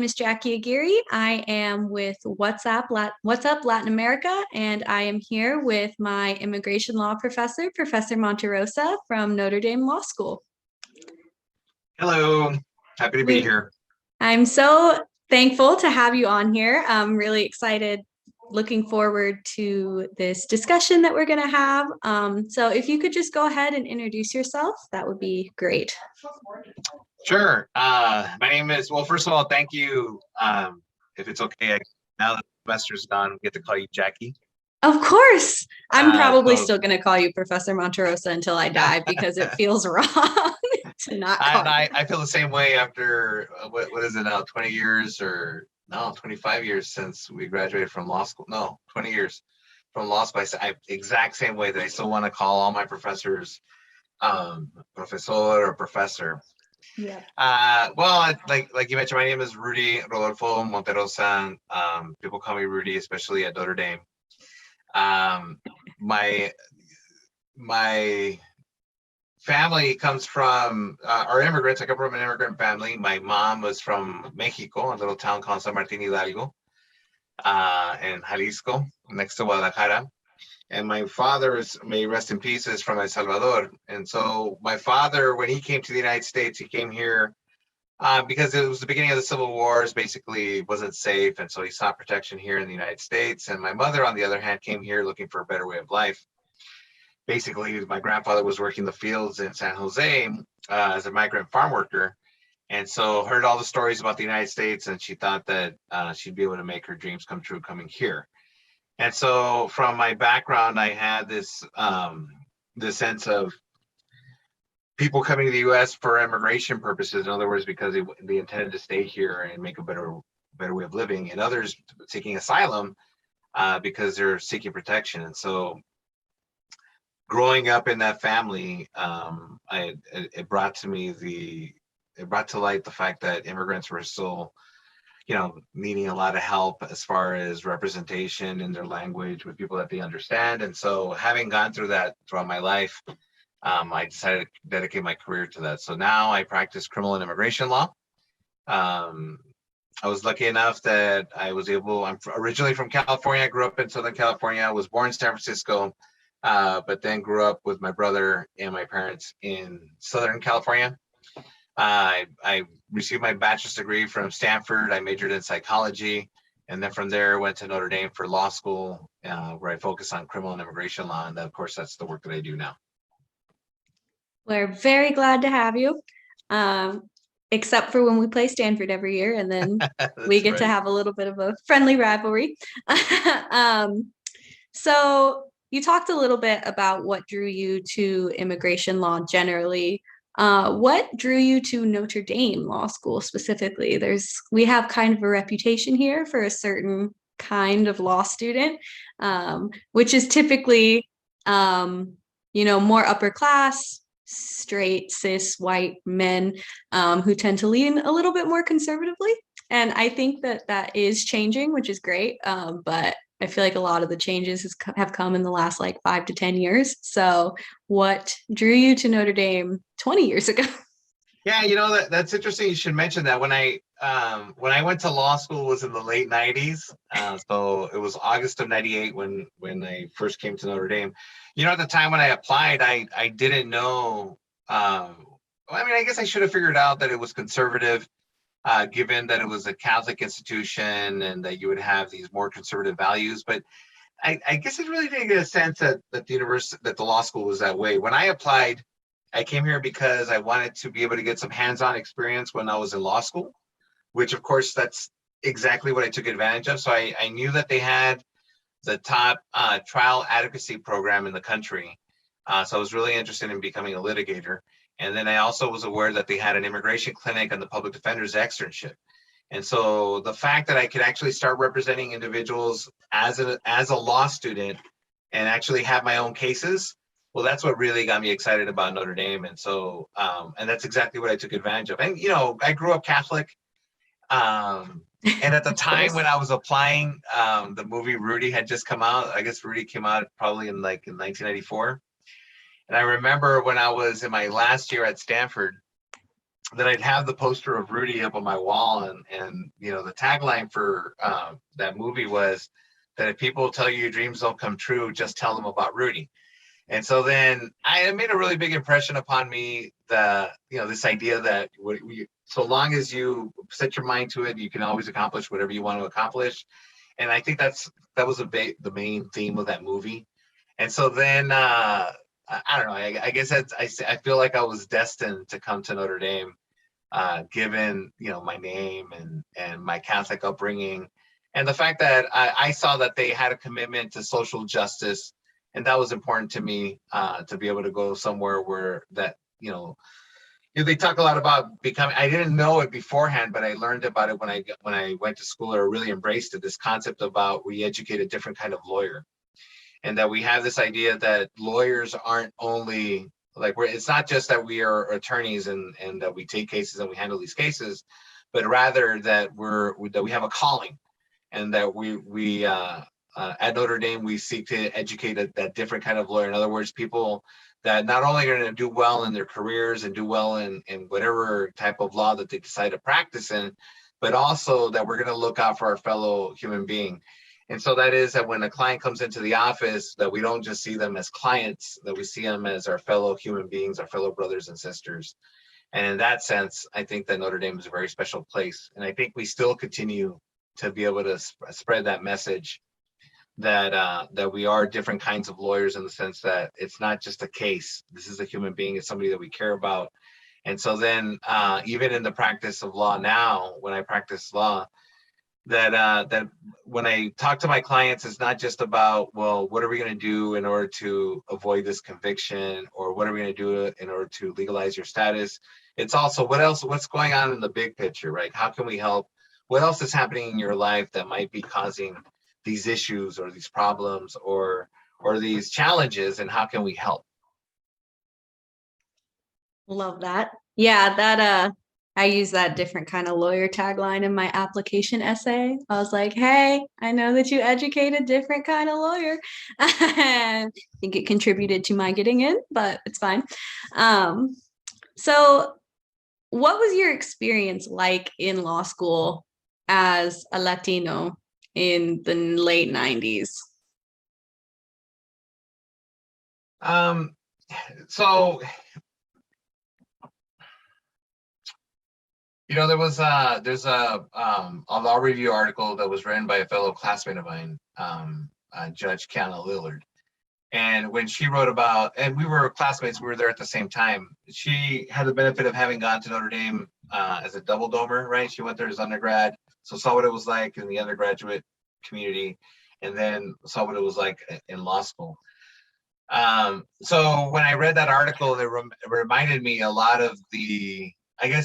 Miss Jackie Aguirre. I am with What's Up Latin America, and I am here with my immigration law professor, Professor Monterrosa from Notre Dame Law School. Hello, happy to be here. I'm so thankful to have you on here. I'm really excited, looking forward to this discussion that we're going to have. So if you could just go ahead and introduce yourself, that would be great. Sure. My name is, well, first of all, thank you. If it's okay, now that the semester's gone, we get to call you Jackie. Of course. I'm probably So- still going to call you Professor Monterrosa until I die because it feels wrong to not call you. I feel the same way after, what is it now, 20 years or no, 25 years since we graduated from law school. No, 20 years from law school. I exact same way that I still want to call all my professors professor or professor. Yeah. Well, like you mentioned, my name is Rudy Rodolfo Monterrosa. People call me Rudy, especially at Notre Dame. My family comes from are immigrants. I come from an immigrant family. My mom was from Mexico, a little town called San Bernardino, in Jalisco, next to Guadalajara. And my father is, may rest in peace, is from El Salvador. And so my father, when he came to the United States, he came here because it was the beginning of the Civil Wars, basically wasn't safe. And so he sought protection here in the United States. And my mother, on the other hand, came here looking for a better way of life. Basically, my grandfather was working the fields in San Jose as a migrant farm worker. And so heard all the stories about the United States, and she thought that she'd be able to make her dreams come true coming here. And so from my background, I had this sense of people coming to the U.S. for immigration purposes. In other words, because they intended to stay here and make a better way of living, and others seeking asylum because they're seeking protection. And so growing up in that family, it brought to light the fact that immigrants were still needing a lot of help as far as representation in their language with people that they understand. And so having gone through that throughout my life, I decided to dedicate my career to that. So now I practice criminal and immigration law. I was lucky enough that I'm originally from California. I grew up in Southern California. I was born in San Francisco, but then grew up with my brother and my parents in Southern California. I received my bachelor's degree from Stanford. I majored in psychology, and then from there went to Notre Dame for law school, where I focus on criminal and immigration law. And of course, that's the work that I do now. We're very glad to have you, except for when we play Stanford every year, and then we get to have a little bit of a friendly rivalry. So you talked a little bit about what drew you to immigration law generally. What drew you to Notre Dame Law School specifically? We have kind of a reputation here for a certain kind of law student, which is typically, more upper class, straight, cis, white men who tend to lean a little bit more conservatively. And I think that is changing, which is great. But I feel like a lot of the changes have come in the last 5 to 10 years. So what drew you to Notre Dame 20 years ago? Yeah, that's interesting. You should mention that. When I went to law school was in the late 90s. So it was August of 98 when I first came to Notre Dame. At the time when I applied, I didn't know. I guess I should have figured out that it was conservative. Given that it was a Catholic institution and that you would have these more conservative values. But I guess I really didn't get a sense that the law school was that way. When I applied, I came here because I wanted to be able to get some hands-on experience when I was in law school, which of course that's exactly what I took advantage of. So I knew that they had the top trial advocacy program in the country. So I was really interested in becoming a litigator. And then I also was aware that they had an immigration clinic and the public defender's externship. And so the fact that I could actually start representing individuals as a law student and actually have my own cases, well, that's what really got me excited about Notre Dame. And so, and that's exactly what I took advantage of. And, I grew up Catholic. And at the time when I was applying, the movie Rudy had just come out. I guess Rudy came out probably in 1994. And I remember when I was in my last year at Stanford, that I'd have the poster of Rudy up on my wall, and you know, the tagline for that movie was that if people tell you your dreams don't come true, just tell them about Rudy. And so then it made a really big impression upon me, this idea that so long as you set your mind to it, you can always accomplish whatever you want to accomplish. And I think that was the main theme of that movie. And so then I don't know, I guess I feel like I was destined to come to Notre Dame, given, you know, my name and my Catholic upbringing, and the fact that I saw that they had a commitment to social justice, and that was important to me, to be able to go somewhere where that, you know, they talk a lot about becoming. I didn't know it beforehand, but I learned about it when I went to school, or really embraced it. This concept about we educate a different kind of lawyer, and that we have this idea that lawyers aren't only like it's not just that we are attorneys and that we take cases and we handle these cases, but rather that we have a calling, and that we at Notre Dame we seek to educate that different kind of lawyer. In other words, people that not only are going to do well in their careers and do well in whatever type of law that they decide to practice in, but also that we're going to look out for our fellow human being. And so that is that when a client comes into the office, that we don't just see them as clients, that we see them as our fellow human beings, our fellow brothers and sisters. And in that sense, I think that Notre Dame is a very special place. And I think we still continue to be able to spread that message that we are different kinds of lawyers, in the sense that it's not just a case. This is a human being. It's somebody that we care about. And so then even in the practice of law now, when I practice law, that when I talk to my clients, it's not just about, well, what are we going to do in order to avoid this conviction, or what are we going to do in order to legalize your status. It's also what's going on in the big picture, right? How can we help? What else is happening in your life that might be causing these issues or these problems or these challenges, and how can we help? Love that. Yeah, that I use that different kind of lawyer tagline in my application essay. I was like, hey, I know that you educate a different kind of lawyer. I think it contributed to my getting in, but it's fine. So what was your experience like in law school as a Latino in the late 90s? So, you know, there's a law review article that was written by a fellow classmate of mine, Judge Kiana Lillard. And when she wrote about, and we were classmates, we were there at the same time. She had the benefit of having gone to Notre Dame as a double domer, right? She went there as undergrad, so saw what it was like in the undergraduate community, and then saw what it was like in law school. So when I read that article, it reminded me a lot of the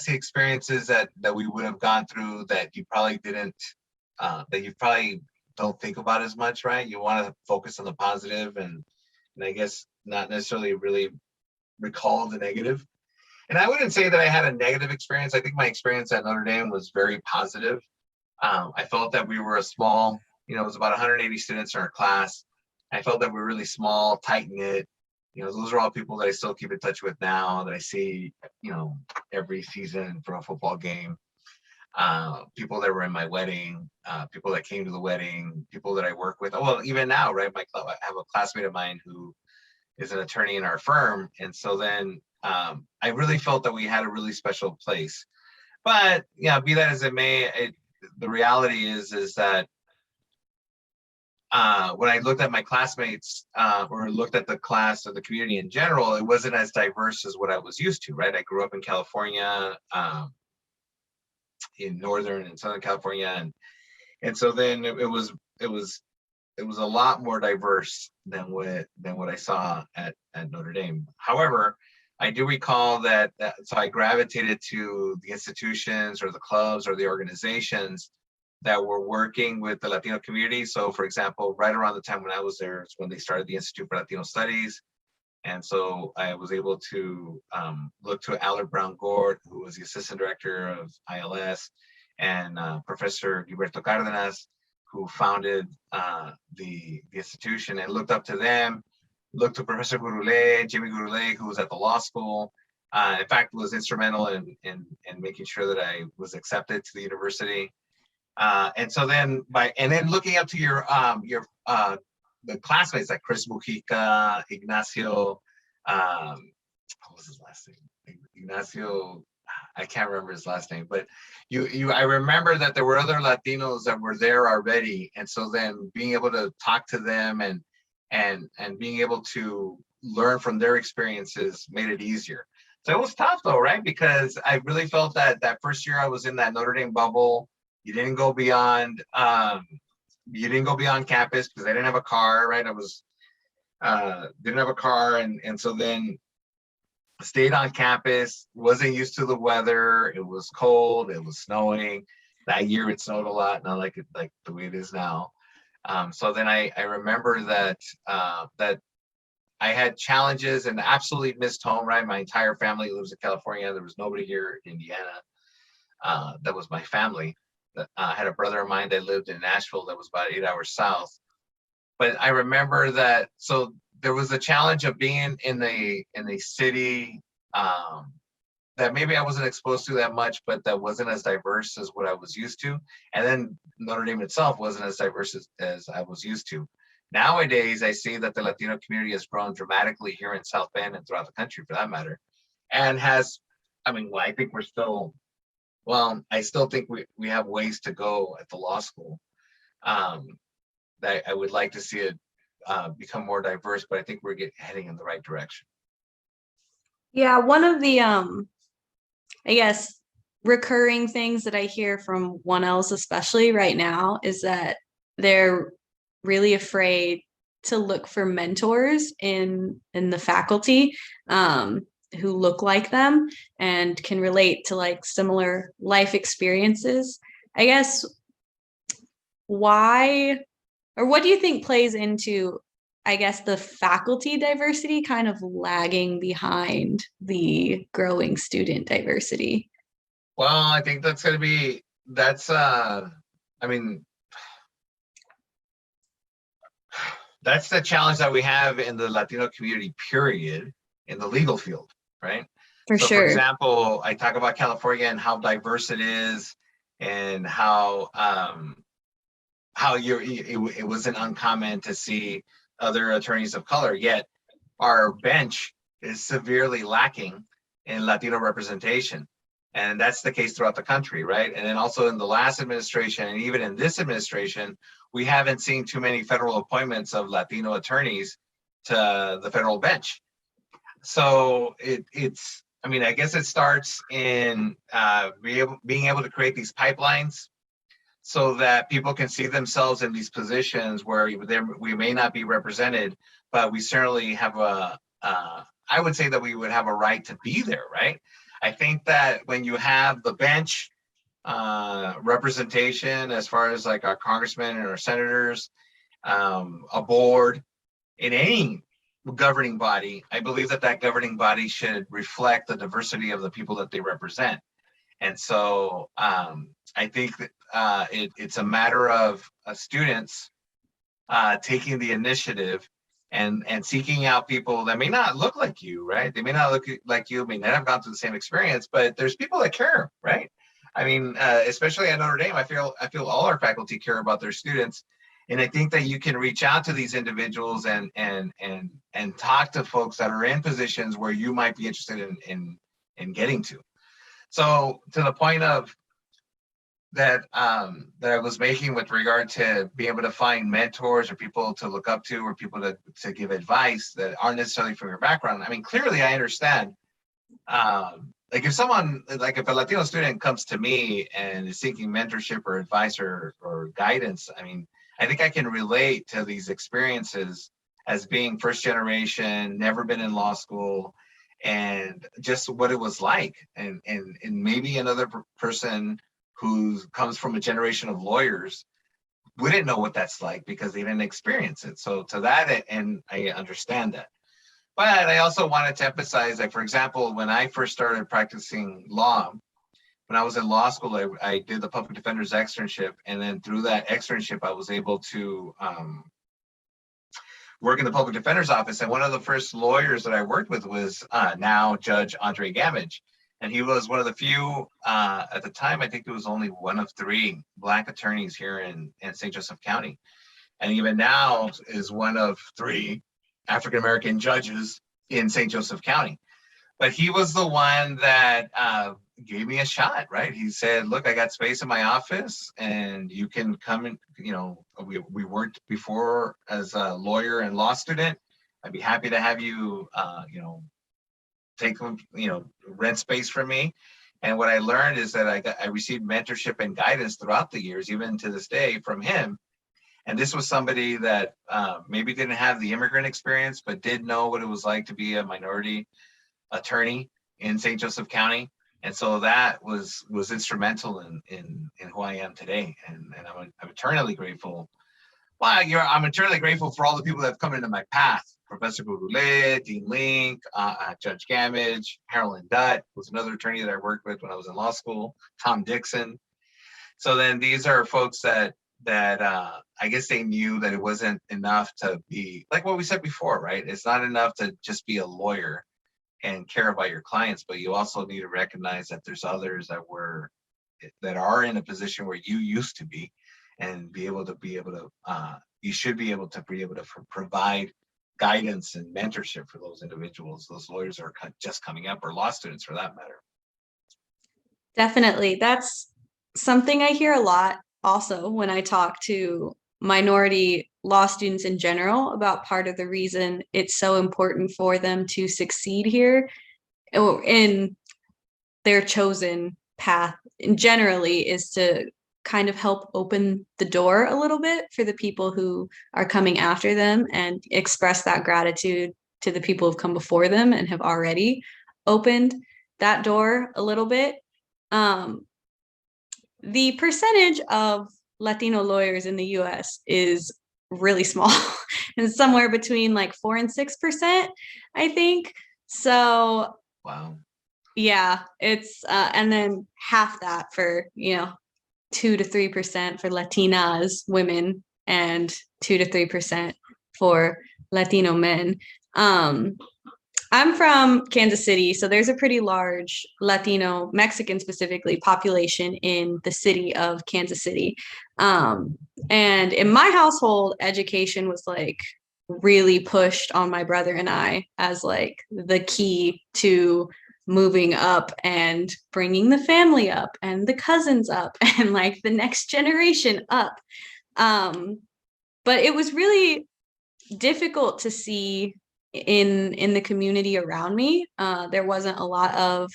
experiences that we would have gone through that you probably didn't, that you probably don't think about as much, right? You want to focus on the positive, and I guess not necessarily really recall the negative. And I wouldn't say that I had a negative experience. I think my experience at Notre Dame was very positive. I felt that we were a small, it was about 180 students in our class. I felt that we were really small, tight knit. Those are all people that I still keep in touch with now, that I see, every season for a football game. People that were in my wedding, people that came to the wedding, people that I work with. Well, even now, right? I have a classmate of mine who is an attorney in our firm. And so then I really felt that we had a really special place. But yeah, be that as it may, the reality is that when I looked at my classmates, or looked at the class or the community in general, it wasn't as diverse as what I was used to, right? I grew up in California, in Northern and Southern California, and so then it was a lot more diverse than what I saw at Notre Dame. However, I do recall that so I gravitated to the institutions or the clubs or the organizations that were working with the Latino community. So for example, right around the time when I was there is when they started the Institute for Latino Studies. And so I was able to look to Allard Brown Gord, who was the assistant director of ILS, and Professor Gilberto Cárdenas, who founded the institution, and looked up to them. Looked to Professor Gurule, Jimmy Gurule, who was at the law school, In fact, was instrumental in making sure that I was accepted to the university. And so then looking up to your the classmates like Chris Mujica, Ignacio, what was his last name? Ignacio, I can't remember his last name, but I remember that there were other Latinos that were there already. And so then being able to talk to them and being able to learn from their experiences made it easier. So it was tough though, right? Because I really felt that first year I was in that Notre Dame bubble. You didn't go beyond campus because I didn't have a car, right? I was didn't have a car, and so then stayed on campus, wasn't used to the weather. It was cold, it was snowing. That year it snowed a lot, not like the way it is now. So then I remember that that I had challenges and absolutely missed home, right? My entire family lives in California. There was nobody here in Indiana. That was my family. I had a brother of mine that lived in Nashville that was about 8 hours south. But I remember that, so there was a challenge of being in a city that maybe I wasn't exposed to that much, but that wasn't as diverse as what I was used to. And then Notre Dame itself wasn't as diverse as I was used to. Nowadays, I see that the Latino community has grown dramatically here in South Bend and throughout the country for that matter. And I think we're still, I still think we have ways to go at the law school. That I would like to see it become more diverse, but I think we're heading in the right direction. Yeah, one of the I guess recurring things that I hear from 1Ls especially right now is that they're really afraid to look for mentors in the faculty who look like them and can relate to like similar life experiences. I guess why or what do you think plays into, I guess, the faculty diversity kind of lagging behind the growing student diversity? Well, I think that's the challenge that we have in the Latino community, period, in the legal field, right? For So, sure. for example, I talk about California and how diverse it is, and how it wasn't uncommon to see other attorneys of color, yet our bench is severely lacking in Latino representation. And that's the case throughout the country, right? And then also in the last administration, and even in this administration, we haven't seen too many federal appointments of Latino attorneys to the federal bench. So I guess it starts in being able to create these pipelines so that people can see themselves in these positions where we may not be represented, but we certainly have I would say that we would have a right to be there, right? I think that when you have the bench representation, as far as like our congressmen and our senators, a board, in any governing body, I believe that governing body should reflect the diversity of the people that they represent. And so I think that it's a matter of students taking the initiative and seeking out people that may not look like you, right? They may not look like you, may not have gone through the same experience, but there's people that care, right? I mean, especially at Notre Dame, I feel all our faculty care about their students. And I think that you can reach out to these individuals and talk to folks that are in positions where you might be interested in getting to. So to the point of that I was making with regard to being able to find mentors or people to look up to or people to give advice that aren't necessarily from your background. I mean, clearly I understand. Like if a Latino student comes to me and is seeking mentorship or advice or guidance, I mean, I think I can relate to these experiences as being first generation, never been in law school, and just what it was like. And maybe another person who comes from a generation of lawyers wouldn't know what that's like because they didn't experience it. So to that, and I understand that. But I also wanted to emphasize that, for example, when I first started practicing law, when I was in law school, I did the public defender's externship. And then through that externship, I was able to work in the public defender's office. And one of the first lawyers that I worked with was now Judge Andre Gamage. And he was one of the few, at the time, I think it was only one of 3 Black attorneys here in St. Joseph County. And even now is one of 3 African-American judges in St. Joseph County. But he was the one that gave me a shot, right? He said, look, I got space in my office and you can come and, we worked before as a lawyer and law student. I'd be happy to have you, take, rent space from me. And what I learned is that I received mentorship and guidance throughout the years, even to this day, from him. And this was somebody that maybe didn't have the immigrant experience, but did know what it was like to be a minority attorney in St. Joseph County. And so that was instrumental in who I am today. And I'm eternally grateful. Well, I'm eternally grateful for all the people that have come into my path. Professor Boudoulet, Dean Link, Judge Gamage, Harlan Dutt was another attorney that I worked with when I was in law school, Tom Dixon. So then these are folks that I guess they knew that it wasn't enough to be, like what we said before, right? It's not enough to just be a lawyer and care about your clients, but you also need to recognize that there's others that are in a position where you used to be, and you should be able to provide guidance and mentorship for those individuals. Those lawyers are just coming up, or law students for that matter. Definitely. That's something I hear a lot also when I talk to minority law students in general about part of the reason it's so important for them to succeed here in their chosen path and generally is to kind of help open the door a little bit for the people who are coming after them and express that gratitude to the people who've come before them and have already opened that door a little bit. The percentage of Latino lawyers in the US is really small and somewhere between like 4 and 6%, I think. So, wow. Yeah, it's and then half that for 2 to 3% for Latinas women and 2 to 3% for Latino men. I'm from Kansas City, so there's a pretty large Latino, Mexican specifically, population in the city of Kansas City. And in my household, education was like really pushed on my brother and I as like the key to moving up and bringing the family up and the cousins up and like the next generation up. But it was really difficult to see in the community around me. There wasn't a lot of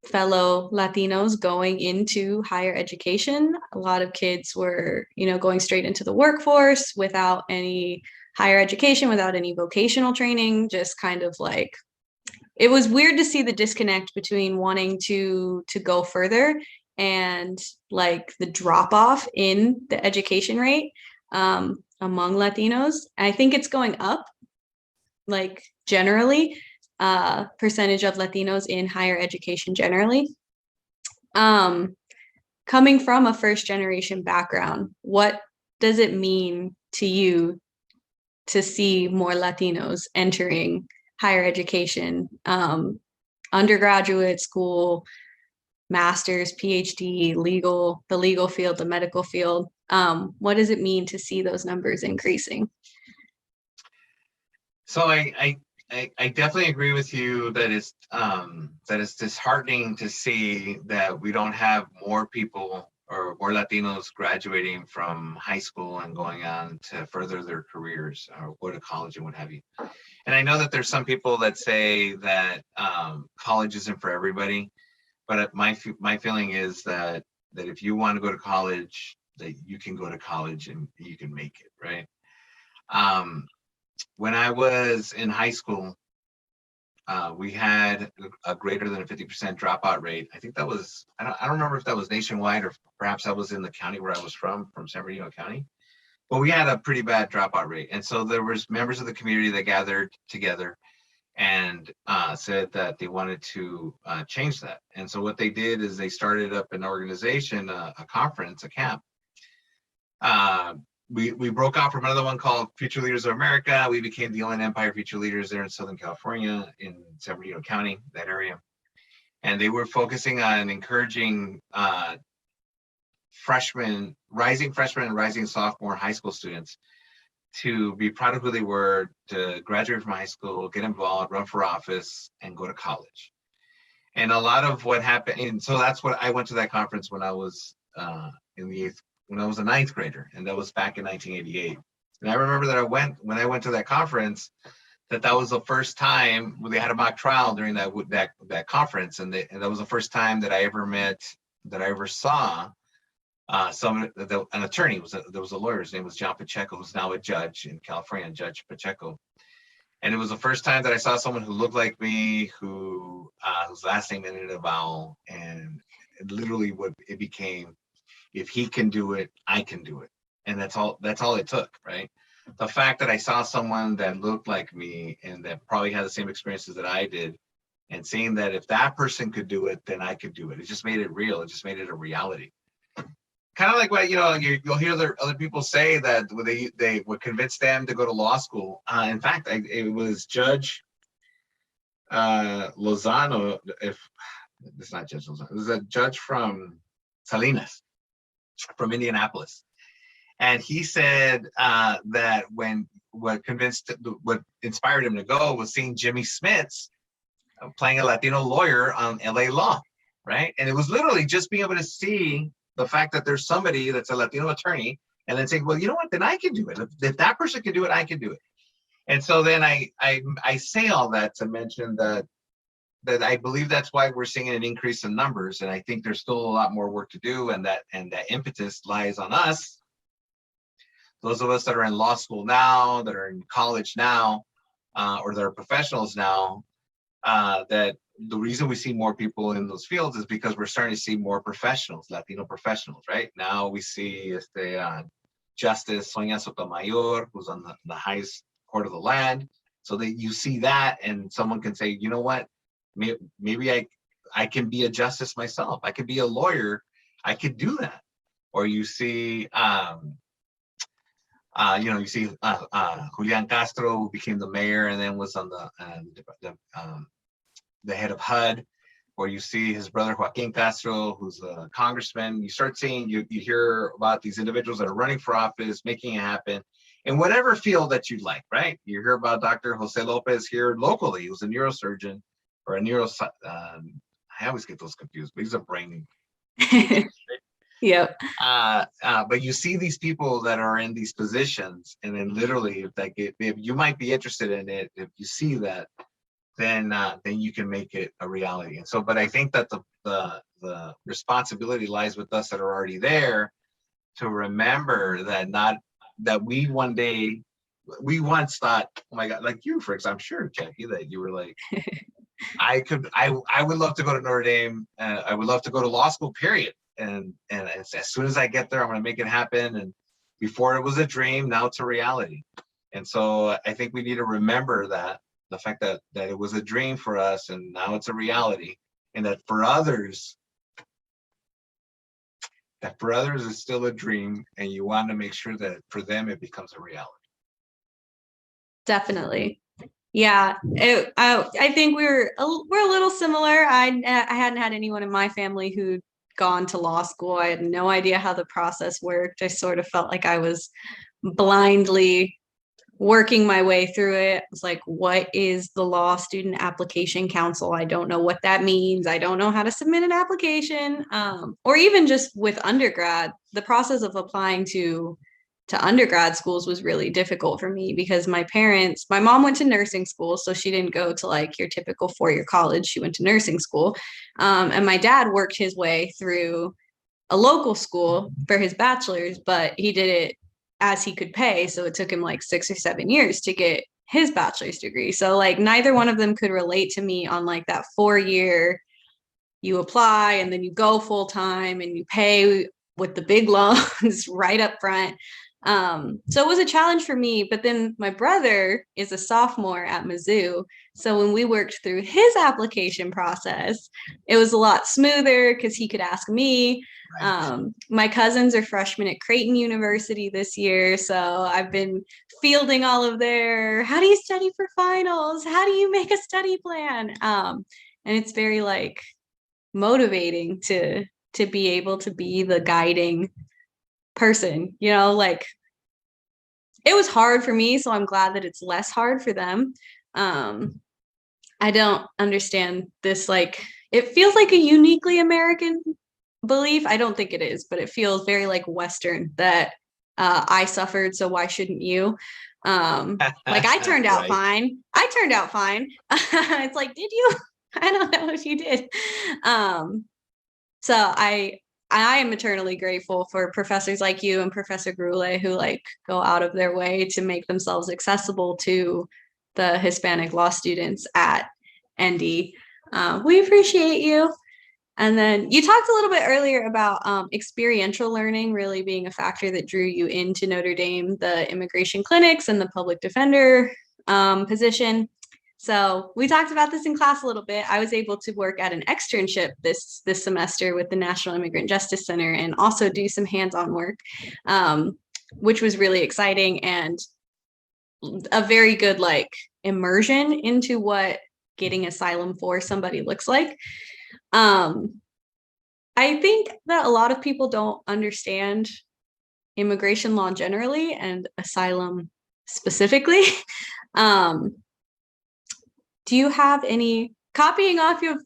fellow Latinos going into higher education. A lot of kids were, going straight into the workforce without any higher education, without any vocational training, just kind of like, it was weird to see the disconnect between wanting to go further and like the drop off in the education rate among Latinos. I think it's going up, like generally, percentage of Latinos in higher education generally. Coming from a first generation background, what does it mean to you to see more Latinos entering higher education, undergraduate school, master's, PhD, the legal field, the medical field? What does it mean to see those numbers increasing? So I definitely agree with you that it's disheartening to see that we don't have more people or more Latinos graduating from high school and going on to further their careers or go to college and what have you. And I know that there's some people that say that college isn't for everybody, but my feeling is that if you want to go to college, that you can go to college and you can make it, right? When I was in high school, we had a greater than a 50% dropout rate. I think that was, I don't remember if that was nationwide or perhaps that was in the county where I was from San Bernardino County. But we had a pretty bad dropout rate. And so there was members of the community that gathered together and said that they wanted to change that. And so what they did is they started up an organization, a conference, a camp, we broke out from another one called Future Leaders of America. We became the Inland Empire Future Leaders there in Southern California, in San Bernardino County, that area. And they were focusing on encouraging rising freshmen and rising sophomore high school students to be proud of who they were, to graduate from high school, get involved, run for office, and go to college. And a lot of what happened, and so that's what I went to that conference when I was when I was a ninth grader, and that was back in 1988. And I remember that when I went to that conference, that was the first time they had a mock trial during that conference, and that was the first time that I ever saw an attorney. There was a lawyer. His name was John Pacheco, who's now a judge in California, Judge Pacheco. And it was the first time that I saw someone who looked like me, whose last name ended in a vowel, and literally what it became: if he can do it, I can do it. And that's all it took, right? The fact that I saw someone that looked like me and that probably had the same experiences that I did, and seeing that if that person could do it, then I could do it. It just made it real. It just made it a reality. Kind of like what, you'll hear other people say that they would convince them to go to law school. In fact, it was Judge Lozano, if it's not Judge Lozano, it was a judge from Salinas, from Indianapolis. And he said that what inspired him to go was seeing Jimmy Smits playing a Latino lawyer on LA Law, right? And it was literally just being able to see the fact that there's somebody that's a Latino attorney, and then saying, well, you know what, then I can do it. If that person can do it, I can do it. And so then I say all that to mention that I believe that's why we're seeing an increase in numbers. And I think there's still a lot more work to do, and that impetus lies on us. Those of us that are in law school now, that are in college now, or that are professionals now, that the reason we see more people in those fields is because we're starting to see more professionals, Latino professionals, right? Now we see Justice Sonia Sotomayor, who's on the highest court of the land. So that you see that, and someone can say, you know what, maybe I can be a justice myself. I could be a lawyer. I could do that. Or you see, Julian Castro, who became the mayor and then was on the head of HUD, or you see his brother Joaquin Castro, who's a congressman. You start seeing, you hear about these individuals that are running for office, making it happen in whatever field that you'd like, right? You hear about Dr. Jose Lopez here locally, who's a neurosurgeon or I always get those confused, but he's a brain. Yep. But you see these people that are in these positions, and then literally, if you might be interested in it, if you see that, then you can make it a reality. And so, but I think that the responsibility lies with us that are already there, to remember that we once thought, oh my God, like you, for example, I'm sure, Jackie, that you were like, I would love to go to Notre Dame. I would love to go to law school, period. And as soon as I get there, I'm going to make it happen. And before it was a dream, now it's a reality. And so I think we need to remember that, the fact that it was a dream for us and now it's a reality, and that for others it's still a dream, and you want to make sure that for them it becomes a reality. Definitely. Yeah, I think we're a little similar. I hadn't had anyone in my family who'd gone to law school. I had no idea how the process worked. I sort of felt like I was blindly working my way through it. I was like, what is the Law Student Application Council? I don't know what that means. I don't know how to submit an application. Or even just with undergrad, the process of applying to undergrad schools was really difficult for me, because my mom went to nursing school, so she didn't go to like your typical four-year college. She went to nursing school. And my dad worked his way through a local school for his bachelor's, but he did it as he could pay. So it took him like 6 or 7 years to get his bachelor's degree. So like neither one of them could relate to me on like that 4-year, you apply and then you go full time and you pay with the big loans right up front. So it was a challenge for me, but then my brother is a sophomore at Mizzou. So when we worked through his application process, it was a lot smoother because he could ask me. Right. My cousins are freshmen at Creighton University this year. So I've been fielding all of their, how do you study for finals? How do you make a study plan? And it's very like motivating to be able to be the guiding person, like it was hard for me, so I'm glad that it's less hard for them. I don't understand this, like, it feels like a uniquely American belief. I don't think it is, but it feels very like Western that I suffered, so why shouldn't you? Like I turned out Right. fine. I turned out fine. It's like, did you? I don't know if you did. Um, so I am eternally grateful for professors like you and Professor Grule who like go out of their way to make themselves accessible to the Hispanic law students at ND. We appreciate you. And then you talked a little bit earlier about experiential learning really being a factor that drew you into Notre Dame, the immigration clinics and the public defender position. So we talked about this in class a little bit. I was able to work at an externship this semester with the National Immigrant Justice Center and also do some hands-on work, which was really exciting and a very good like immersion into what getting asylum for somebody looks like. I think that a lot of people don't understand immigration law generally and asylum specifically. Um, do you have any, copying off of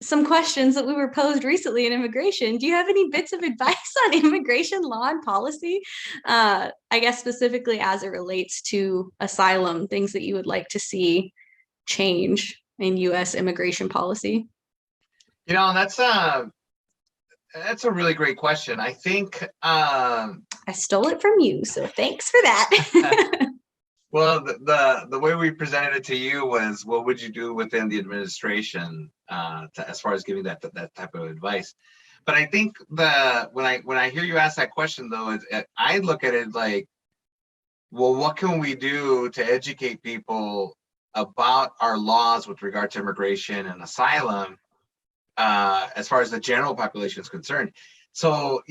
some questions that we were posed recently in immigration, do you have any bits of advice on immigration law and policy? I guess specifically as it relates to asylum, things that you would like to see change in US immigration policy? That's a really great question. I think I stole it from you, so thanks for that. well, the way we presented it to you was, what would you do within the administration as far as giving that type of advice? But I think when I hear you ask that question, though, I look at it like, well, what can we do to educate people about our laws with regard to immigration and asylum, as far as the general population is concerned? So,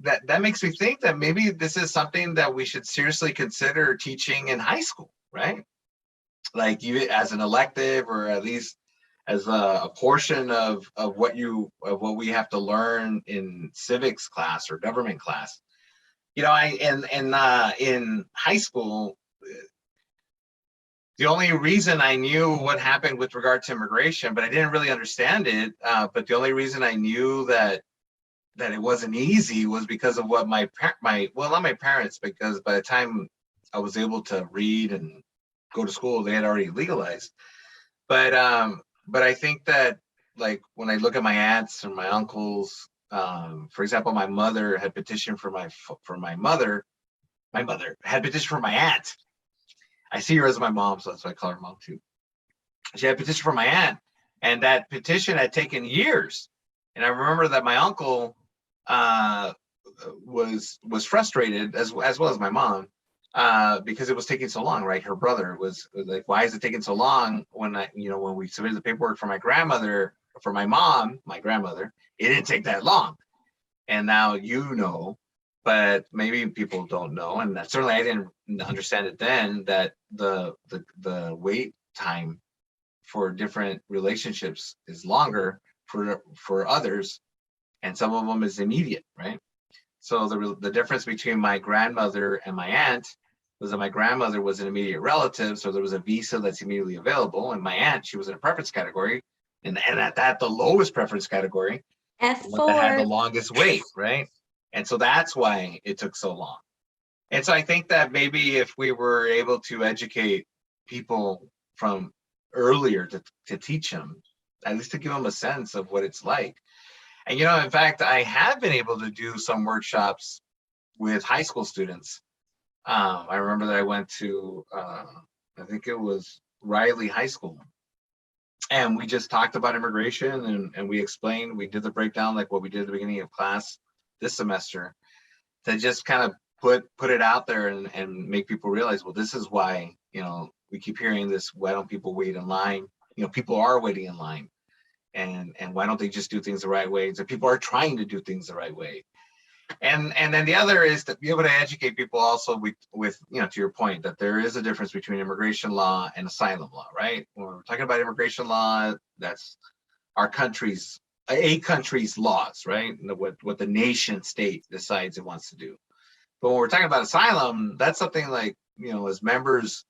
that makes me think that maybe this is something that we should seriously consider teaching in high school, right? Like you as an elective, or at least as a portion of what we have to learn in civics class or government class. In high school, the only reason I knew what happened with regard to immigration, but I didn't really understand it. But the only reason I knew that it wasn't easy was because of what well, not my parents, because by the time I was able to read and go to school, they had already legalized. But I think that, like, when I look at my aunts and my uncles, for example, my mother had petitioned for my mother. My mother had petitioned for my aunt. I see her as my mom, so that's why I call her mom too. She had petitioned for my aunt, and that petition had taken years. And I remember that my uncle was frustrated, as well as my mom, because it was taking so long. Right, her brother was like, "Why is it taking so long?" When we submitted the paperwork for my grandmother, for my mom, my grandmother, it didn't take that long. And now but maybe people don't know, and certainly I didn't understand it then, that the wait time for different relationships is longer for others, and some of them is immediate, right? So the difference between my grandmother and my aunt was that my grandmother was an immediate relative, so there was a visa that's immediately available, and my aunt, she was in a preference category, and at that, the lowest preference category, the one that had the F4. longest wait, right? And so that's why it took so long. And so I think that maybe if we were able to educate people from earlier to teach them, at least to give them a sense of what it's like. And, in fact, I have been able to do some workshops with high school students. I remember that I went to, I think it was Riley High School. And we just talked about immigration, and we did the breakdown like what we did at the beginning of class this semester, to just kind of put it out there and make people realize, well, this is why, we keep hearing this, why don't people wait in line? People are waiting in line, and why don't they just do things the right way? So people are trying to do things the right way. And then the other is to be able to educate people also with to your point, that there is a difference between immigration law and asylum law, right? When we're talking about immigration law, that's a country's laws, right? What the nation state decides it wants to do. But when we're talking about asylum, that's something like, as members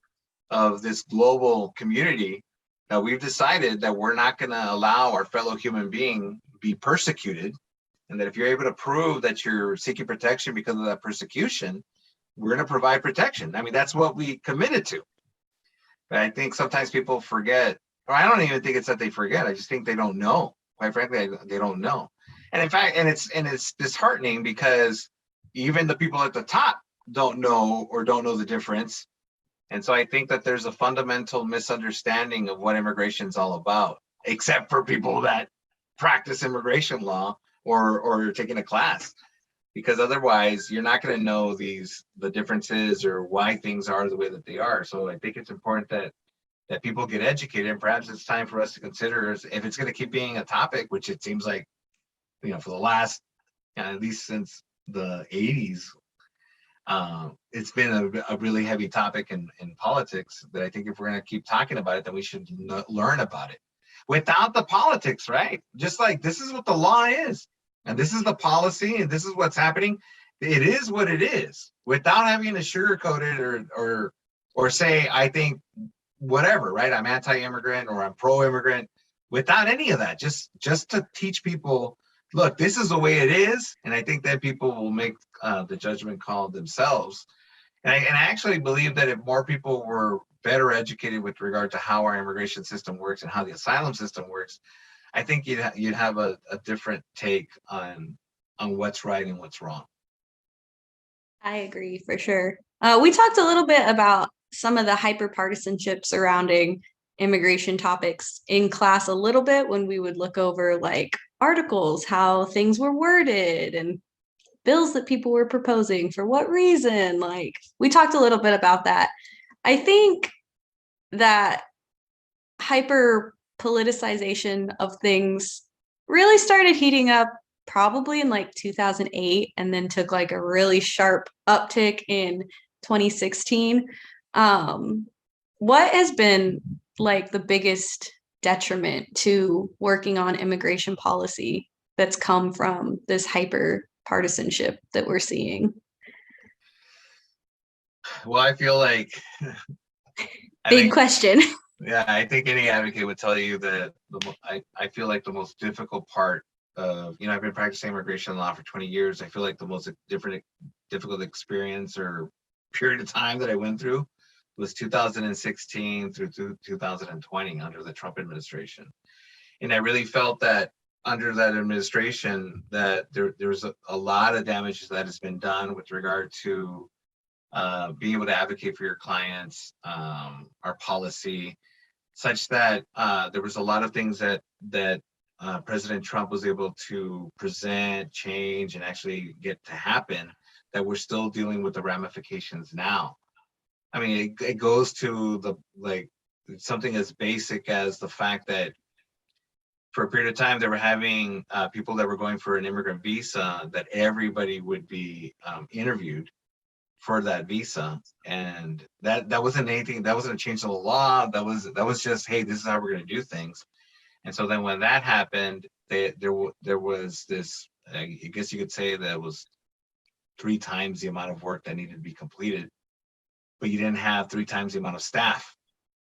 of this global community, that we've decided that we're not going to allow our fellow human being be persecuted. And that if you're able to prove that you're seeking protection because of that persecution, we're going to provide protection. I mean, that's what we committed to. But I think sometimes people forget, or I don't even think it's that they forget. I just think they don't know. Quite frankly, they don't know. And in fact, it's disheartening because even the people at the top don't know the difference. And so I think that there's a fundamental misunderstanding of what immigration is all about, except for people that practice immigration law or taking a class, because otherwise you're not going to know the differences or why things are the way that they are. So I think it's important that people get educated, and perhaps it's time for us to consider if it's going to keep being a topic, which it seems like, for the last, at least since the 80s, it's been a really heavy topic in politics, that I think if we're going to keep talking about it, then we should learn about it without the politics, right? Just like, this is what the law is, and this is the policy, and this is what's happening. It is what it is, without having to sugarcoat it or say, I think whatever, right? I'm anti-immigrant or I'm pro-immigrant, without any of that. Just to teach people, look, this is the way it is. And I think that people will make the judgment call themselves. And I actually believe that if more people were better educated with regard to how our immigration system works and how the asylum system works, I think you'd have a different take on what's right and what's wrong. I agree for sure. We talked a little bit about some of the hyper-partisanship surrounding immigration topics in class a little bit when we would look over like articles, how things were worded, and bills that people were proposing for what reason. Like, we talked a little bit about that. I think that hyper politicization of things really started heating up probably in like 2008, and then took like a really sharp uptick in 2016. What has been like the biggest detriment to working on immigration policy that's come from this hyper partisanship that we're seeing? Well, I feel like big question. Yeah, I think any advocate would tell you that I feel like the most difficult part of, I've been practicing immigration law for 20 years. I feel like the most difficult experience or period of time that I went through was 2016 through 2020 under the Trump administration. And I really felt that under that administration that there was a lot of damage that has been done with regard to being able to advocate for your clients, our policy, such that there was a lot of things that President Trump was able to present, change, and actually get to happen that we're still dealing with the ramifications now. I mean, it goes to something as basic as the fact that for a period of time, they were having people that were going for an immigrant visa, that everybody would be interviewed for that visa, and that wasn't anything. That wasn't a change in the law. That was just, hey, this is how we're going to do things. And so then when that happened, there was this. I guess you could say that was 3 times the amount of work that needed to be completed, but you didn't have 3 times the amount of staff,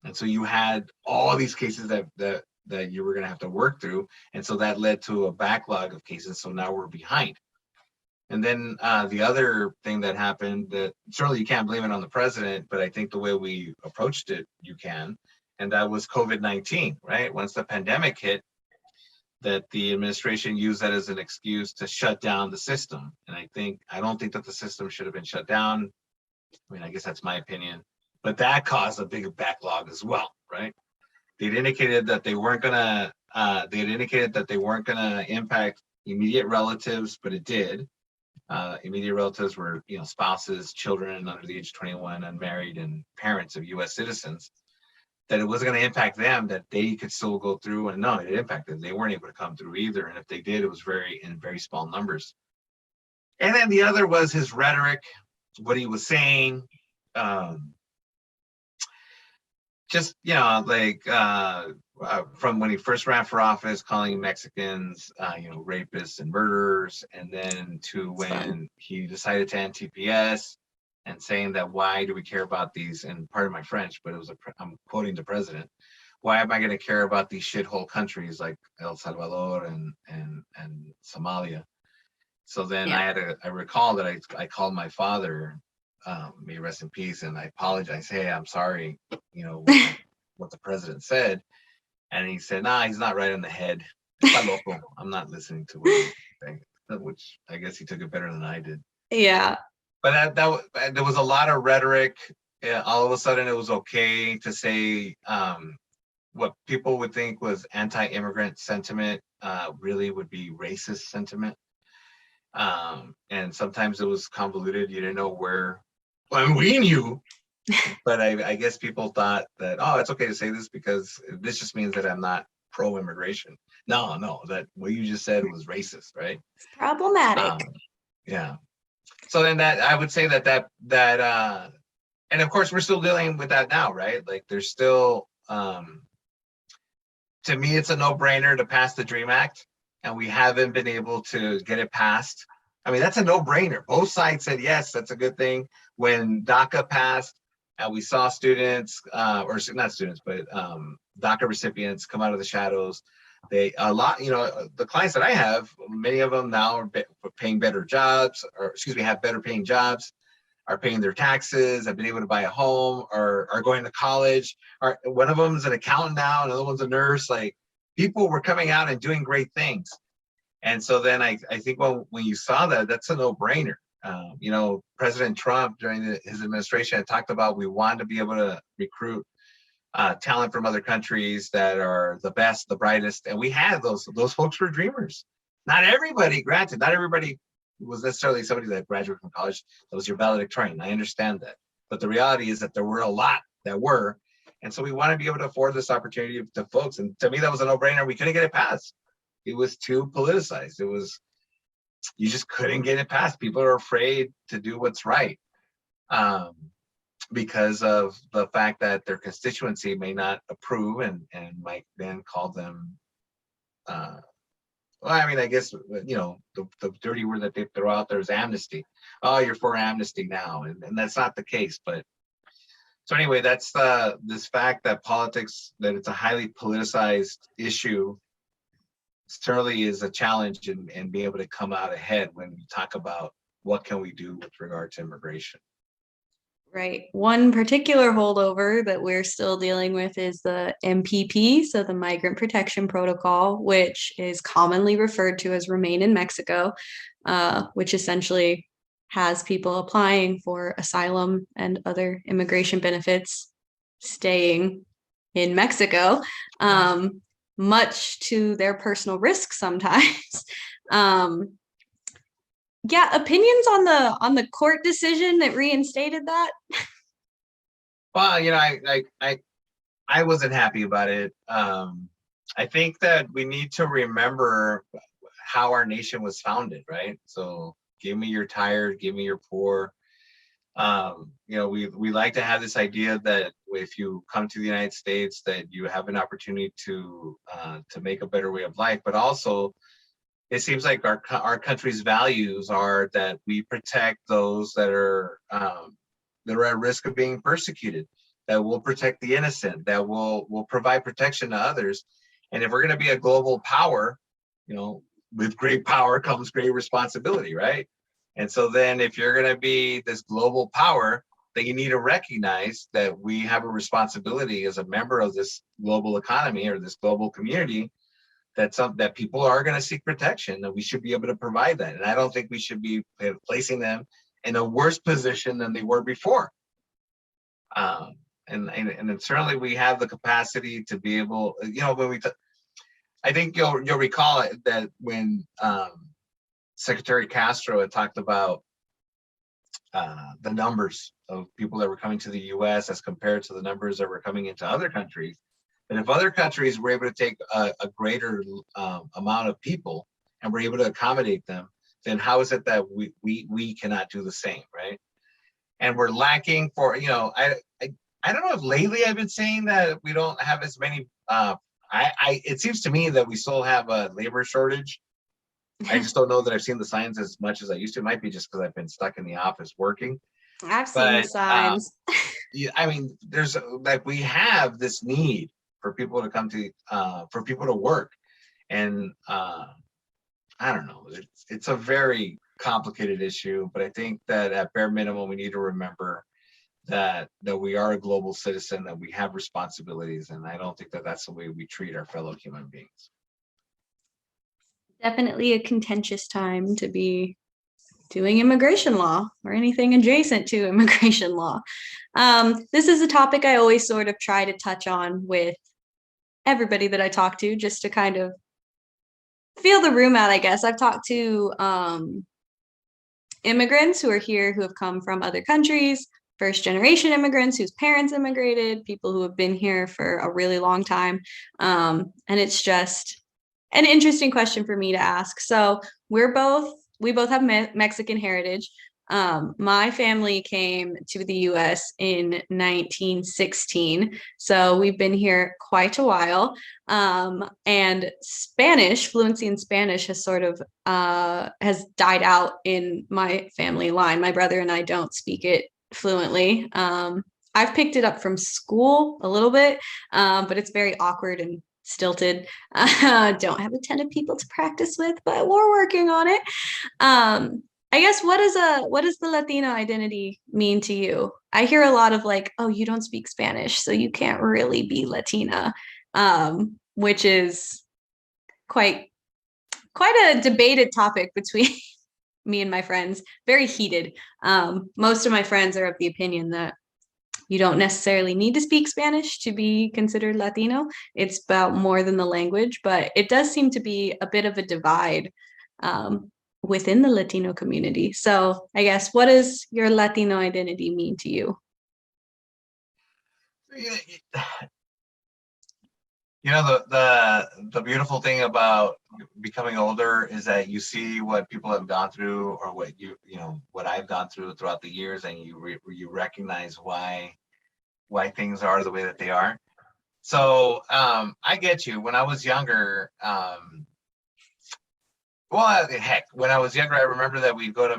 and so you had all these cases that you were going to have to work through, and so that led to a backlog of cases. So now we're behind. And then the other thing that happened, that certainly you can't blame it on the president, but I think the way we approached it, you can, and that was COVID-19, right? Once the pandemic hit, that the administration used that as an excuse to shut down the system. And I don't think that the system should have been shut down. I mean, I guess that's my opinion, but that caused a bigger backlog as well, right? They'd indicated that they weren't gonna impact immediate relatives, but it did. Immediate relatives were, spouses, children under the age of 21, unmarried, and parents of U.S. citizens. That it wasn't going to impact them, that they could still go through, and no, it impacted them. They weren't able to come through either, and if they did, it was in very small numbers. And then the other was his rhetoric, what he was saying, just from when he first ran for office, calling Mexicans, rapists and murderers, and then to when he decided to end TPS and saying that why do we care about these? And pardon my French, but I'm quoting the president. Why am I going to care about these shithole countries like El Salvador and Somalia? So then I recall that I called my father, may he rest in peace, and I apologized. Hey, I'm sorry, what the president said. And he said, nah, he's not right in the head. Está loco. I'm not listening to what he's saying, which I guess he took it better than I did. Yeah. But there was a lot of rhetoric. All of a sudden, it was okay to say what people would think was anti-immigrant sentiment really would be racist sentiment. And sometimes it was convoluted. You didn't know where. Well, we knew, but I guess people thought that, oh, it's okay to say this because this just means that I'm not pro-immigration. No, that what you just said was racist, right? It's problematic. Yeah. So then that I would say that and of course we're still dealing with that now, right? Like there's still, to me, it's a no-brainer to pass the DREAM Act, and we haven't been able to get it passed. I mean, that's a no-brainer. Both sides said, yes, that's a good thing. When DACA passed, and we saw students, or not students, but DACA recipients come out of the shadows. The clients that I have, many of them now are paying better jobs, have better paying jobs, are paying their taxes, have been able to buy a home, or are going to college. One of them is an accountant now, another one's a nurse. Like, people were coming out and doing great things. And so then I think when you saw that, that's a no-brainer. President Trump during his administration had talked about we want to be able to recruit talent from other countries that are the best, the brightest, and we had those folks were dreamers. Not everybody was necessarily somebody that graduated from college that was your valedictorian. I understand that, but the reality is that there were a lot that were, and so we want to be able to afford this opportunity to folks. And to me, that was a no-brainer. We couldn't get it passed. It was too politicized. You just couldn't get it passed. People are afraid to do what's right. Because of the fact that their constituency may not approve and might then call them, I guess, the dirty word that they throw out there is amnesty. Oh, you're for amnesty now. And that's not the case. But so anyway, that's this fact that politics, that it's a highly politicized issue, certainly is a challenge in being able to come out ahead when we talk about what can we do with regard to immigration. Right. One particular holdover that we're still dealing with is the MPP, so the Migrant Protection Protocol, which is commonly referred to as Remain in Mexico, which essentially has people applying for asylum and other immigration benefits staying in Mexico, much to their personal risk sometimes. Opinions on the court decision that reinstated that? Well, I wasn't happy about it. I think that we need to remember how our nation was founded, right? So give me your tired, give me your poor. We like to have this idea that if you come to the United States, that you have an opportunity to make a better way of life, but also it seems like our country's values are that we protect those that are at risk of being persecuted, that will protect the innocent, that will provide protection to others. And if we're going to be a global power, with great power comes great responsibility, right? And so then if you're going to be this global power, then you need to recognize that we have a responsibility as a member of this global economy or this global community, that people are going to seek protection, that we should be able to provide that. And I don't think we should be placing them in a worse position than they were before. And then certainly we have the capacity to be able, when I think you'll recall it, that when Secretary Castro had talked about the numbers of people that were coming to the U.S. as compared to the numbers that were coming into other countries. And if other countries were able to take a greater amount of people and were able to accommodate them, then how is it that we cannot do the same, right? And we're lacking for, I don't know if lately I've been saying that we don't have as many. It seems to me that we still have a labor shortage. I just don't know that I've seen the signs as much as I used to. It might be just because I've been stuck in the office working. I've seen the But signs. yeah, I mean, there's like we have this need for people to come to for people to work, and I don't know. It's a very complicated issue, but I think that at bare minimum we need to remember that we are a global citizen, that we have responsibilities, and I don't think that that's the way we treat our fellow human beings. Definitely a contentious time to be doing immigration law or anything adjacent to immigration law. This is a topic I always sort of try to touch on with everybody that I talk to, just to kind of feel the room out, I guess. I've talked to immigrants who are here who have come from other countries, first generation immigrants whose parents immigrated, people who have been here for a really long time. And it's just an interesting question for me to ask. So we both have Mexican heritage. My family came to the US in 1916, so we've been here quite a while. And fluency in Spanish has sort of has died out in my family line. My brother and I don't speak it fluently. I've picked it up from school a little bit, but it's very awkward and stilted. Don't have a ton of people to practice with, but we're working on it. I guess what does the Latino identity mean to you? I hear a lot of like, oh, you don't speak Spanish, so you can't really be Latina, which is quite a debated topic between me and my friends. Very heated. Most of my friends are of the opinion that you don't necessarily need to speak Spanish to be considered Latino. It's about more than the language, but it does seem to be a bit of a divide within the Latino community. So I guess, what does your Latino identity mean to you? The beautiful thing about becoming older is that you see what people have gone through, or what I've gone through throughout the years, and you recognize why things are the way that they are. So I get you. When I was younger, when I was younger, I remember that we'd go to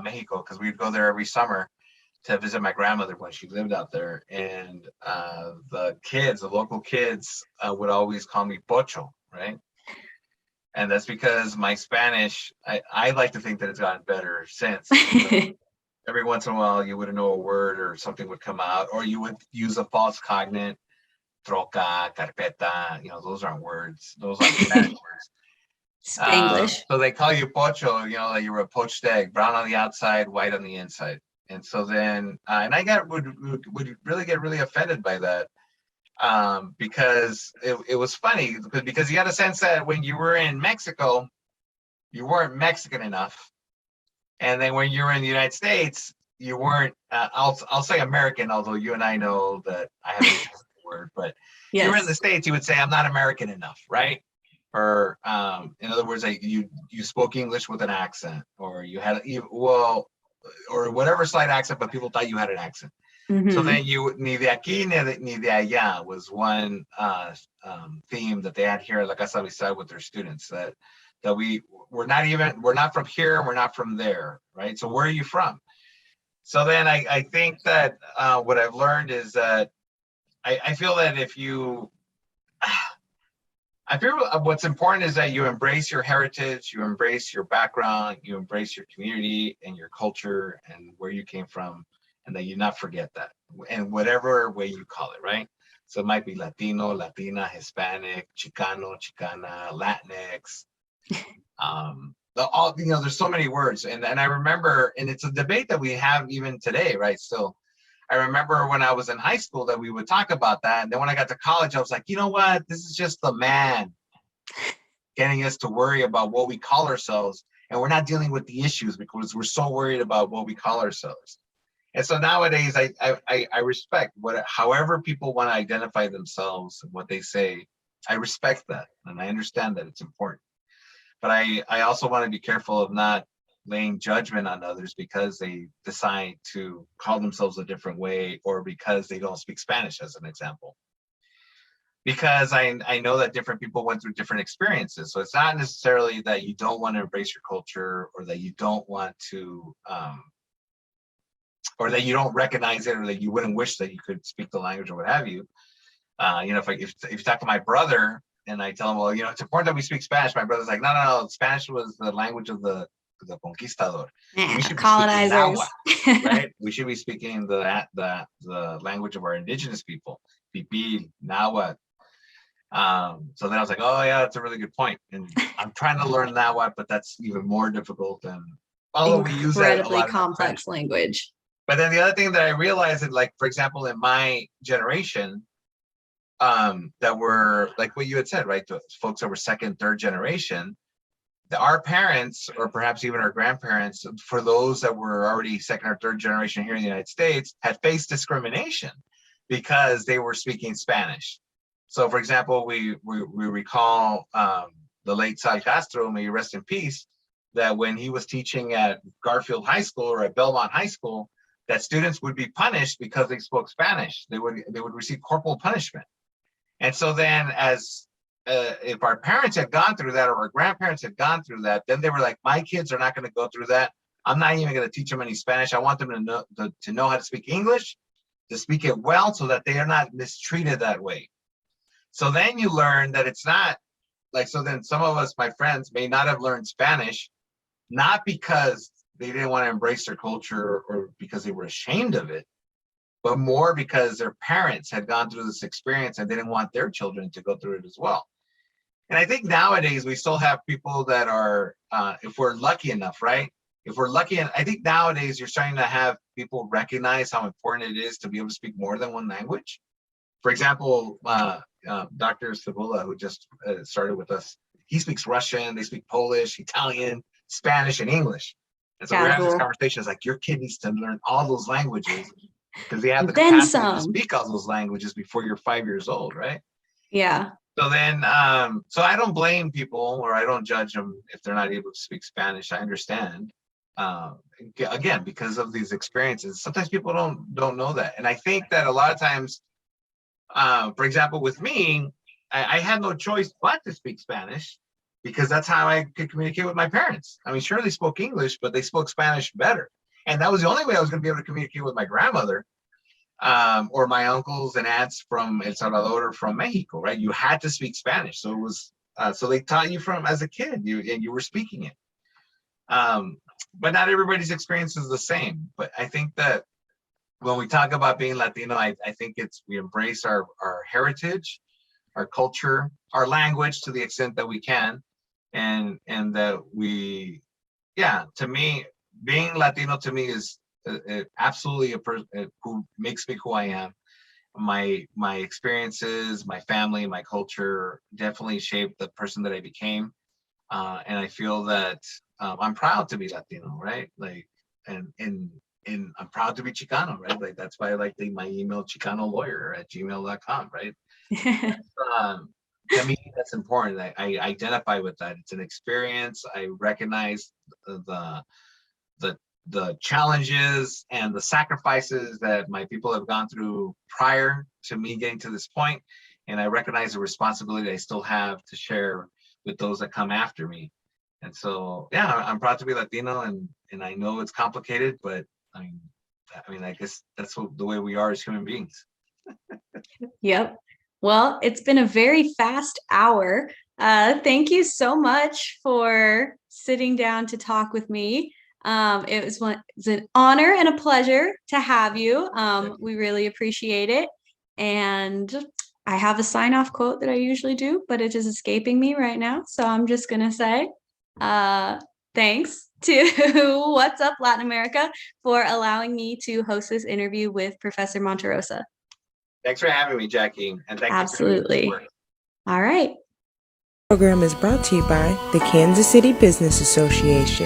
Mexico, because we'd go there every summer to visit my grandmother when she lived out there. And the local kids would always call me Pocho, right? And that's because my Spanish, I like to think that it's gotten better since. Every once in a while, you wouldn't know a word or something would come out, or you would use a false cognate, troca, carpeta, those aren't words. Those aren't Spanish words. Spanglish. So they call you Pocho, that you were a poached egg, brown on the outside, white on the inside. And so then, and I would really get really offended by that, because it was funny, because you had a sense that when you were in Mexico, you weren't Mexican enough. And then when you were in the United States, you weren't, I'll say American, although you and I know that I have a word, but yes. If you were in the States, you would say, I'm not American enough, right? Or in other words, like you spoke English with an accent, or you had, or whatever slight accent, but people thought you had an accent. Mm-hmm. So then ni de aquí ni de allá was one theme that they had here at La Casa Amistad with their students, that we're not from here, we're not from there, right? So where are you from? So then I think that what I've learned is that I feel that I feel what's important is that you embrace your heritage, you embrace your background, you embrace your community and your culture and where you came from, and that you not forget that, and whatever way you call it, right? So it might be Latino, Latina, Hispanic, Chicano, Chicana, Latinx. There's so many words, and I remember, and it's a debate that we have even today, right? Still, I remember when I was in high school that we would talk about that, and then when I got to college, I was like, you know what? This is just the man getting us to worry about what we call ourselves and we're not dealing with the issues because we're so worried about what we call ourselves. And so nowadays, I respect however people want to identify themselves and what they say. I respect that, and I understand that it's important. But I also want to be careful of not laying judgment on others because they decide to call themselves a different way, or because they don't speak Spanish, as an example. Because I know that different people went through different experiences. So it's not necessarily that you don't want to embrace your culture, or that you don't want to, or that you don't recognize it, or that you wouldn't wish that you could speak the language or what have you. If you talk to my brother and I tell him, well, it's important that we speak Spanish, my brother's like, no, Spanish was the language of the conquistador. Yeah, We should be colonizers. speaking Nahuatl, right? We should be speaking the language of our indigenous people, Pipil, Nahuatl. So then I was like, oh yeah, that's a really good point. And I'm trying to learn Nahuatl, but that's even more difficult than, although we use that a Incredibly lot complex language. But then the other thing that I realized is, like, for example, in my generation, that were like what you had said, right? The folks that were second, third generation, our parents, or perhaps even our grandparents, for those that were already second or third generation here in the United States, had faced discrimination because they were speaking Spanish. So, for example, we recall the late Sal Castro, may he rest in peace, that when he was teaching at Garfield High School or at Belmont High School, that students would be punished because they spoke Spanish. They would receive corporal punishment. And so then, as if our parents had gone through that, or our grandparents had gone through that, then they were like, my kids are not going to go through that. I'm not even going to teach them any Spanish. I want them to know how to speak English, to speak it well, so that they are not mistreated that way. So then you learn that it's not like, so then some of us, my friends, may not have learned Spanish, not because they didn't want to embrace their culture or because they were ashamed of it, but more because their parents had gone through this experience and they didn't want their children to go through it as well. And I think nowadays we still have people that are, if we're lucky enough, right? If we're lucky, I think nowadays you're starting to have people recognize how important it is to be able to speak more than one language. For example, Dr. Cibula, who just started with us, he speaks Russian, they speak Polish, Italian, Spanish, and English. And so we're having this conversation. It's like, your kid needs to learn all those languages because they have the capacity to speak all those languages before you're 5 years old, right? Yeah. So then, so I don't blame people, or I don't judge them if they're not able to speak Spanish. I understand. Again, because of these experiences, sometimes people don't know that. And I think that a lot of times, for example, with me, I had no choice but to speak Spanish, because that's how I could communicate with my parents. I mean, sure, they spoke English, but they spoke Spanish better. And that was the only way I was going to be able to communicate with my grandmother, or my uncles and aunts from El Salvador or from Mexico, right? You had to speak Spanish. So it was, so they taught you from as a kid, you were speaking it. But not everybody's experience is the same. But I think that when we talk about being Latino, I think we embrace our heritage, our culture, our language to the extent that we can. And that we, to me, being Latino to me is absolutely a person who makes me who I am. My experiences, my family, my culture definitely shaped the person that I became. And I feel that I'm proud to be Latino, right? Like, and I'm proud to be Chicano, right? Like, that's why I like my email, chicanolawyer@gmail.com, right? To me, that's important. I identify with that. It's an experience. I recognize the challenges and the sacrifices that my people have gone through prior to me getting to this point, and I recognize the responsibility I still have to share with those that come after me. And so, I'm proud to be Latino, and I know it's complicated, but I mean, I guess that's the way we are as human beings. Yep. Well, it's been a very fast hour. Thank you so much for sitting down to talk with me. It was an honor and a pleasure to have you. We really appreciate it. And I have a sign-off quote that I usually do, but it is escaping me right now. So I'm just going to say, thanks to What's Up Latin America for allowing me to host this interview with Professor Monterrosa. Thanks for having me, Jackie. And thank you. Absolutely. All right. Program is brought to you by the Kansas City Business Association.